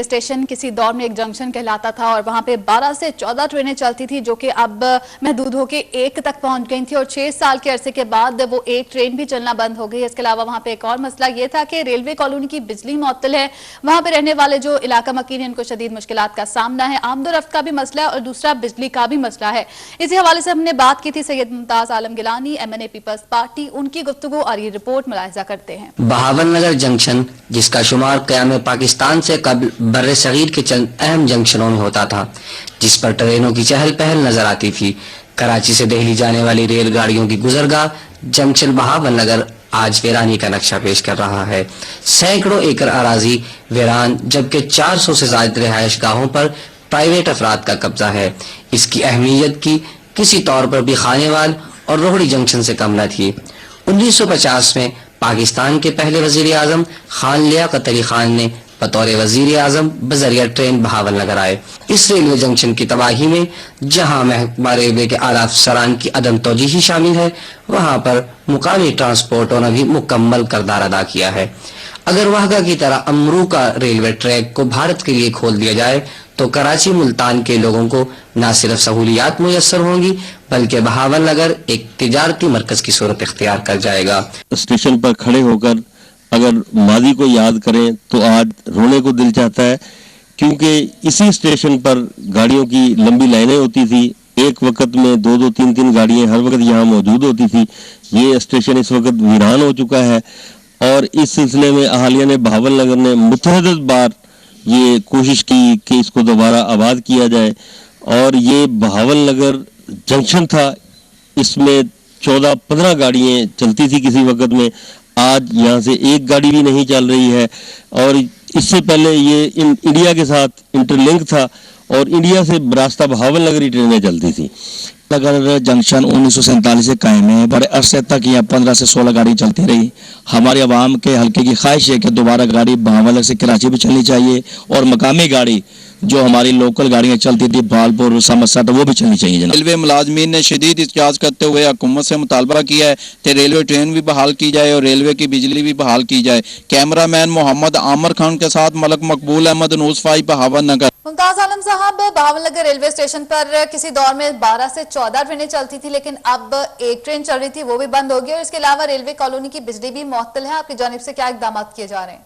Station किसी दौर में एक जंक्शन कहलाता था और वहां पे 12 से 14 ट्रेनें चलती थी जो कि अब महदूद होकर एक तक पहुंच गई थी और 6 साल के अरसे के बाद वो एक ट्रेन भी चलना बंद हो गई। इसके अलावा वहां पे एक और मसला ये था कि रेलवे कॉलोनी की बिजली मुअत्तल है, वहां पे रहने वाले जो इलाका मकीन है उनको शदीद मुश्किलात का सामना है। आमदोरफ्त का भी मसला है और दूसरा बिजली का भी मसला है। इसी हवाले से हमने बात की थी सैयद मुमताज आलम गिलानी, MNA पीपल्स पार्टी, उनकी गुफ्तगू और ये रिपोर्ट मुलाहिजा करते हैं। बहावन नगर जंक्शन, जिसका शुमार क़याम पाकिस्तान से कबल बर्रे सगीर के चंद अहम जंक्शनों में होता था, जिस पर ट्रेनों की चहल पहल नजर आती थी। कराची से दिल्ली जाने वाली रेलगाड़ियों की गुजरगाह जंक्शन बहावन नगर आज वीरानी का नक्शा पेश कर रहा है। सैकड़ों एकड़ अराजी वीरान, जबकि 400 से ज्यादा रिहायश गाहों पर प्राइवेट अफराद का कब्जा है। इसकी अहमियत की किसी तौर पर भी खानेवाल और रोहड़ी जंक्शन से कम न थी। 1950 में पाकिस्तान के पहले वजीर आजम खान लियाकत अली खान ने बतौर वजीर आजम बजरिया ट्रेन बहावन नगर आए। इस रेलवे जंक्शन की तबाही में जहां महकमा रेलवे के आला अफसरान की अदम तौजीही शामिल है, वहां पर मुकामी ट्रांसपोर्टों ने भी मुकम्मल किरदार अदा किया है। अगर वाहगा की तरह अमरू का रेलवे ट्रैक को भारत के लिए खोल दिया जाए तो कराची मुल्तान के लोगों को न सिर्फ सहूलियात मुयस्सर होंगी बल्कि बहावन नगर एक तिजारती मरकज की सूरत इख्तियार कर जाएगा। स्टेशन पर खड़े होकर अगर मादी को याद करें तो आज रोने को दिल चाहता है, क्योंकि इसी स्टेशन पर गाड़ियों की लंबी लाइनें होती थी। एक वक्त में 2-2, 3-3 गाड़ियां हर वक्त यहाँ मौजूद होती थी। ये स्टेशन इस वक्त वीरान हो चुका है और इस सिलसिले में अहालिया ने बहावन नगर ने मुतअद्दिद बार ये कोशिश की कि इसको दोबारा आबाद किया जाए। और ये बहावन नगर जंक्शन था, इसमें 14-15 गाड़ियां चलती थी किसी वक्त में। आज यहाँ से एक गाड़ी भी नहीं चल रही है और इससे पहले ये इंडिया के साथ इंटरलिंक था और इंडिया से रास्ता बहावन नगर ही ट्रेनें चलती थी। नगर जंक्शन 1947 से कायम है। बड़े अरसे तक यहाँ 15 से 16 गाड़ी चलती रही। हमारे अवाम के हल्के की ख्वाहिश है कि दोबारा गाड़ी बहावन नगर से कराची भी चलनी चाहिए और मकामी गाड़ी जो हमारी लोकल गाड़ियाँ चलती थी भालपुर समरसट वो भी चलनी चाहिए। रेलवे मुलाजमीन ने शदीद एहतजाज करते हुए हुकूमत से मुतालबा किया है कि रेलवे ट्रेन भी बहाल की जाए और रेलवे की बिजली भी बहाल की जाए। कैमरामैन मोहम्मद आमर खान के साथ मलक मकबूल अहमद, न्यूज़ 5 बहावन नगर। मुमताज आलम साहब, बहावन नगर रेलवे स्टेशन पर किसी दौर में 12 से 14 ट्रेनें चलती थी, लेकिन अब एक ट्रेन चल रही थी, वो भी बंद हो गई और इसके अलावा रेलवे कॉलोनी की बिजली भी मुअत्तल है। आपकी जानिब से क्या इकदाम किए जा रहे हैं?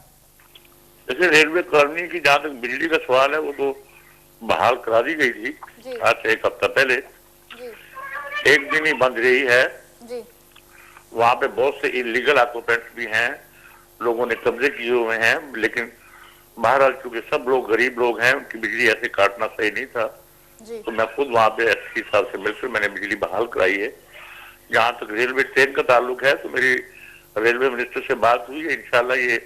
जैसे रेलवे कॉलोनी की जहाँ तक बिजली का सवाल है वो तो बहाल करा दी गई थी आज से एक हफ्ता पहले। एक दिन ही बंद रही है। वहाँ पे बहुत से इलीगल ऑक्यूपेंट्स भी हैं, लोगों ने कब्जे किए हुए हैं, लेकिन बहरहाल चूंकि सब लोग गरीब लोग हैं, उनकी बिजली ऐसे काटना सही नहीं था। तो मैं खुद वहाँ पे एसपी साहब से मिलकर मैंने बिजली बहाल कराई है। जहाँ तक रेलवे ट्रेन का ताल्लुक है तो मेरी रेलवे मिनिस्टर से बात हुई है। इंशाल्लाह ये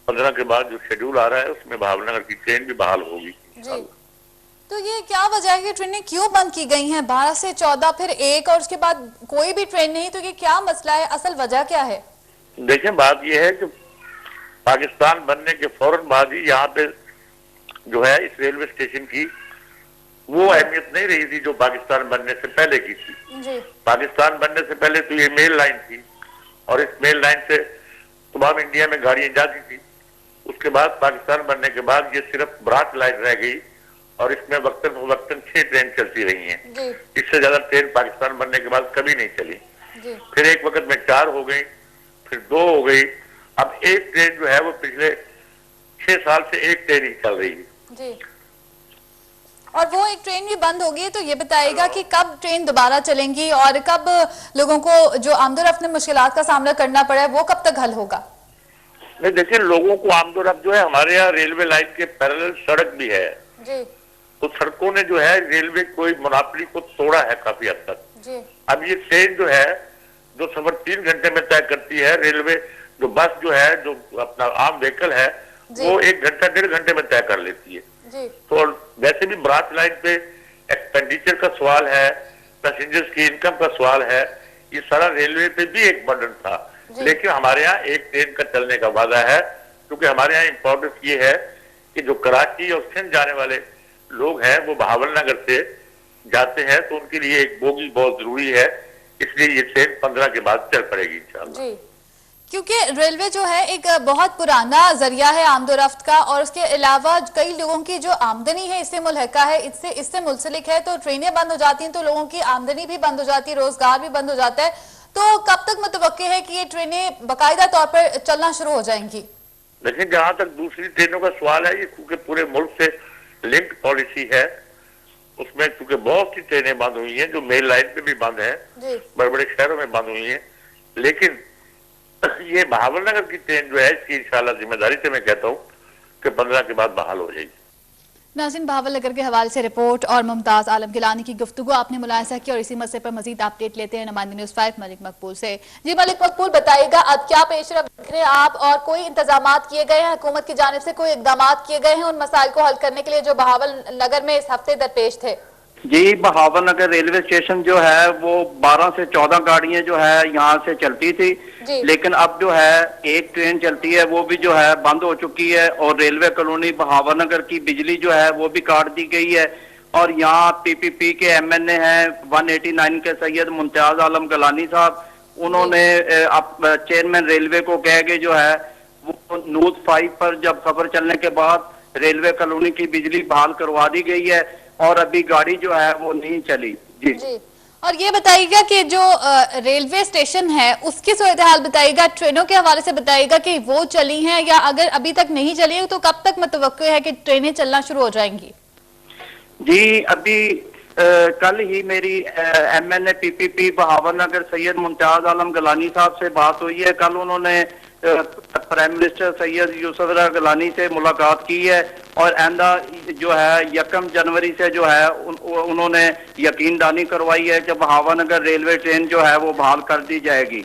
15 के बाद जो शेड्यूल आ रहा है उसमें बहावन नगर की ट्रेन भी बहाल होगी। तो ये क्या वजह है कि ट्रेनें क्यों बंद की गई हैं? 12 से 14 फिर एक और उसके बाद कोई भी ट्रेन नहीं, तो ये क्या मसला है? असल वजह क्या है? देखें, बात ये है कि पाकिस्तान बनने के फौरन बाद ही यहाँ पे जो है इस रेलवे स्टेशन की वो अहमियत नहीं रही थी जो पाकिस्तान बनने से पहले की थी। पाकिस्तान बनने से पहले तो ये मेल लाइन थी और इस मेल लाइन से तमाम इंडिया में गाड़ियां जाती थी। उसके बाद पाकिस्तान बनने के बाद ये सिर्फ ब्रांच लाइन रह गई और इसमें वक्तन 6 ट्रेन चलती रही हैं। इससे ज्यादा ट्रेन पाकिस्तान बनने के बाद कभी नहीं चली। फिर एक वक्त में 4 हो गई, फिर 2 हो गई, अब एक ट्रेन जो है वो पिछले 6 साल से एक ट्रेन ही चल रही है। और वो एक ट्रेन भी बंद होगी, तो ये बताएगा कि कब ट्रेन दोबारा चलेंगी और कब लोगों को जो आमदोरफ्त में मुश्किलात का सामना करना पड़ा है वो कब तक हल होगा? नहीं, देखिए, लोगों को आमदोरफ्त जो है, हमारे यहाँ रेलवे लाइन के पैरेलल सड़क भी है तो सड़कों ने जो है रेलवे कोई मुनाफी को तोड़ा है काफी हद तक। अब ये ट्रेन जो है जो सफर 3 घंटे में तय करती है, रेलवे जो बस जो है जो अपना आम व्हीकल है वो 1 घंटा 1.5 घंटे में तय कर लेती है। तो वैसे भी ब्रांच लाइन पे एक्सपेंडिचर का सवाल है, पैसेंजर्स की इनकम का सवाल है, ये सारा रेलवे पे भी एक बर्डन था। लेकिन हमारे यहाँ एक ट्रेन का चलने का वादा है, क्योंकि हमारे यहाँ इम्पोर्टेंस ये है कि जो कराची और सिंध जाने वाले लोग हैं वो बहावन नगर से जाते हैं तो उनके लिए एक बोगी बहुत जरूरी है, इसलिए ये ट्रेन 15 के बाद चल पड़ेगी इंशाल्लाह। क्योंकि रेलवे जो है एक बहुत पुराना जरिया है आमदोरफ्त का, और उसके अलावा कई लोगों की जो आमदनी है इससे मुल्हका है, इससे मुंसलिक है। तो ट्रेनें बंद हो जाती हैं तो लोगों की आमदनी भी बंद हो जाती है, रोजगार भी बंद हो जाता है। तो कब तक मुतवक्के है कि ये ट्रेनें बाकायदा तौर पर चलना शुरू हो जाएंगी? लेकिन जहां तक दूसरी ट्रेनों का सवाल है, ये क्योंकि पूरे मुल्क से लिंक पॉलिसी है, उसमें क्योंकि बहुत सी ट्रेनें बंद हुई हैं, जो मेन लाइन पे भी बंद है, बड़े बड़े शहरों में बंद हुई है। लेकिन ये बहावलनगर की ट्रेन जो है, इसकी इंशाल्लाह जिम्मेदारी से मैं कहता हूँ कि 15 के बाद बहाल हो जाएगी। नाज़रीन, बहावलनगर के हवाले से रिपोर्ट और मुमताज आलम गिलानी की गुफ्तगू आपने मुलाहिजा की, और इसी मसले पर मजीद अपडेट लेते हैं नुमाइंदे न्यूज़ 5 मलिक मकबूल से। जी मलिक मकबूल, बताइएगा अब क्या पेशरफ देख रहे हैं आप, और कोई इंतजाम किए गए हैं हुकूमत की जानिब से, कोई इकदाम किए गए हैं उन मसाइल को हल करने के लिए जो बहावलनगर में इस हफ्ते दरपेश थे? जी, बहावलनगर रेलवे स्टेशन जो है वो 12 से 14 गाड़ियां जो है यहाँ से चलती थी, लेकिन अब जो है एक ट्रेन चलती है, वो भी जो है बंद हो चुकी है। और रेलवे कॉलोनी बहावलनगर की बिजली जो है वो भी काट दी गई है। और यहाँ पीपीपी के MNA हैं 189 के सैयद मुमताज आलम गिलानी साहब, उन्होंने चेयरमैन रेलवे को कह के जो है वो न्यूज़ 5 पर जब खबर चलने के बाद रेलवे कॉलोनी की बिजली बहाल करवा दी गई है, और अभी गाड़ी जो है वो नहीं चली। जी और ये बताइएगा कि जो रेलवे स्टेशन है उसकी सूरत हाल बताइएगा, ट्रेनों के हवाले से बताइएगा कि वो चली हैं, या अगर अभी तक नहीं चली है तो कब तक मुतवक्के है कि ट्रेनें चलना शुरू हो जाएंगी? जी, अभी कल ही मेरी MNA PPP बहावलनगर सैयद मुमताज आलम गिलानी साहब से बात हुई है। कल उन्होंने प्राइम मिनिस्टर सैयद यूसुफ रज़ा गिलानी से मुलाकात की है, और आइंदा जो है 1 जनवरी से जो है उन्होंने यकीनदानी करवाई है कि बहावलनगर रेलवे ट्रेन जो है वो बहाल कर दी जाएगी।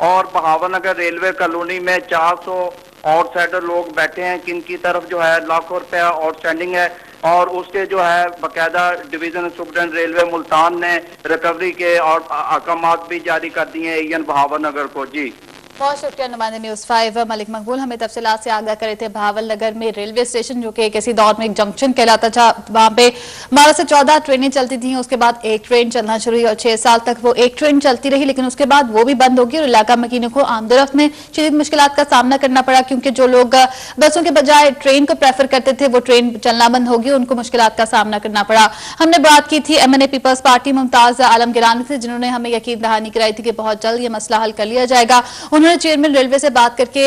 और बहावलनगर रेलवे कॉलोनी में 400 आउटसाइडर लोग बैठे हैं, जिनकी तरफ जो है लाखों रुपया आउटस्टैंडिंग है, और उसके जो है बाकायदा डिवीजन सुप्रीडेंट रेलवे मुल्तान ने रिकवरी के और अहकामात भी जारी कर दिए हैं AN बहावलनगर को। जी बहुत शुक्रिया नुमाइंदे न्यूज़ 5 मलिक मकबूल, हमें तफसीलात से आगाह करे थे। बहावलनगर में रेलवे स्टेशन जो कि किसी दौर में एक जंक्शन कहलाता था, वहां पे 12 से 14 ट्रेनें चलती थी, उसके बाद एक ट्रेन चलना शुरू हुई और 6 साल तक वो एक ट्रेन चलती रही, लेकिन उसके बाद वो भी बंद होगी और इलाका मकीनों को आमदोरफ्त में शदीद मुश्किलात का सामना करना पड़ा, क्योंकि जो लोग बसों के बजाय ट्रेन को प्रेफर करते थे वो ट्रेन चलना बंद होगी, उनको मुश्किलात का सामना करना पड़ा। हमने बात की थी MNA पीपल्स पार्टी मुमताज आलम गिलानी से, जिन्होंने हमें यकीन दहानी कराई थी कि बहुत जल्द ये मसला हल कर लिया जाएगा। उन्होंने चेयरमैन रेलवे से बात करके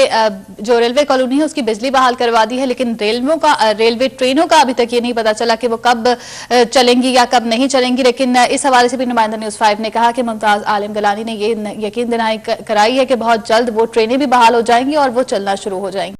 जो रेलवे कॉलोनी है उसकी बिजली बहाल करवा दी है, लेकिन रेलवे ट्रेनों का अभी तक ये नहीं पता चला कि वो कब चलेंगी या कब नहीं चलेंगी। लेकिन इस हवाले से भी नुमाइंदा न्यूज़ 5 ने कहा कि मुमताज आलम गिलानी ने ये यकीन दहानी कराई है कि बहुत जल्द वो ट्रेनें भी बहाल हो जाएंगी और वो चलना शुरू हो जाएंगी।